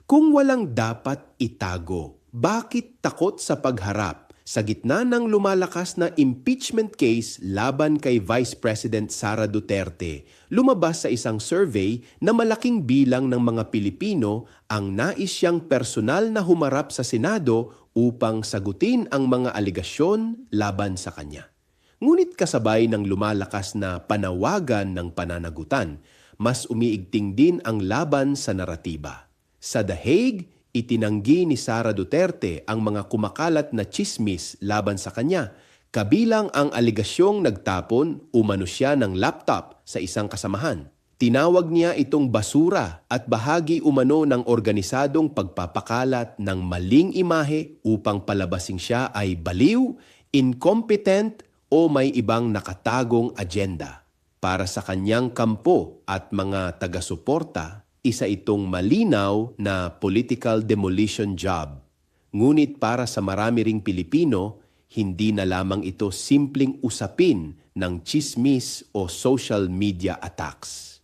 Kung walang dapat itago, bakit takot sa pagharap sa gitna ng lumalakas na impeachment case laban kay Vice President Sara Duterte? Lumabas sa isang survey na malaking bilang ng mga Pilipino ang nais siyang personal na humarap sa Senado upang sagutin ang mga aligasyon laban sa kanya. Ngunit kasabay ng lumalakas na panawagan ng pananagutan, mas umiigting din ang laban sa naratiba. Sa The Hague, itinanggi ni Sara Duterte ang mga kumakalat na tsismis laban sa kanya, kabilang ang aligasyong nagtapon umano siya ng laptop sa isang kasamahan. Tinawag niya itong basura at bahagi umano ng organisadong pagpapakalat ng maling imahe upang palabasing siya ay baliw, incompetent o may ibang nakatagong agenda. Para sa kanyang kampo at mga taga-suporta, isa itong malinaw na political demolition job. Ngunit para sa marami ring Pilipino, hindi na lamang ito simpleng usapin ng chismis o social media attacks.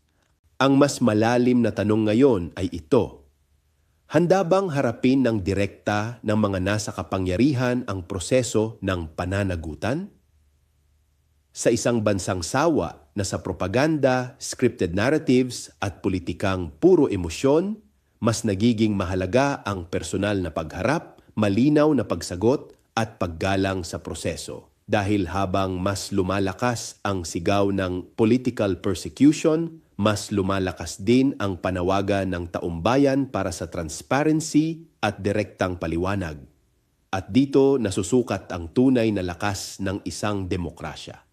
Ang mas malalim na tanong ngayon ay ito: handa bang harapin ng direkta ng mga nasa kapangyarihan ang proseso ng pananagutan? Sa isang bansang sawa na sa propaganda, scripted narratives at politikang puro emosyon, mas nagiging mahalaga ang personal na pagharap, malinaw na pagsagot at paggalang sa proseso. Dahil habang mas lumalakas ang sigaw ng political persecution, mas lumalakas din ang panawagan ng taumbayan para sa transparency at direktang paliwanag. At dito nasusukat ang tunay na lakas ng isang demokrasya.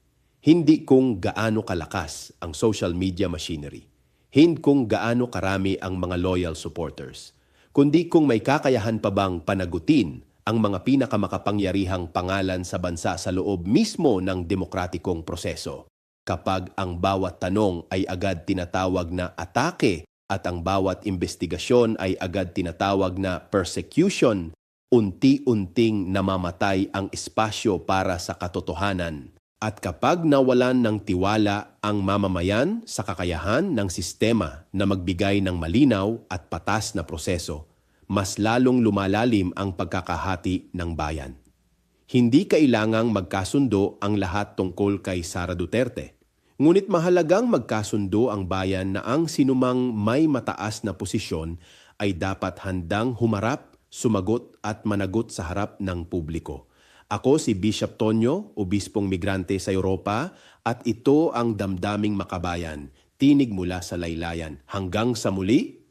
Hindi kung gaano kalakas ang social media machinery, hindi kung gaano karami ang mga loyal supporters, kundi kung may kakayahan pa bang panagutin ang mga pinakamakapangyarihang pangalan sa bansa sa loob mismo ng demokratikong proseso. Kapag ang bawat tanong ay agad tinatawag na atake at ang bawat investigasyon ay agad tinatawag na persecution, unti-unting namamatay ang espasyo para sa katotohanan. At kapag nawalan ng tiwala ang mamamayan sa kakayahan ng sistema na magbigay ng malinaw at patas na proseso, mas lalong lumalalim ang pagkakahati ng bayan. Hindi kailangang magkasundo ang lahat tungkol kay Sara Duterte. Ngunit mahalagang magkasundo ang bayan na ang sinumang may mataas na posisyon ay dapat handang humarap, sumagot at managot sa harap ng publiko. Ako si Bishop Tonyo, obispong migrante sa Europa, at ito ang Damdaming Makabayan, tinig mula sa laylayan. Hanggang sa muli,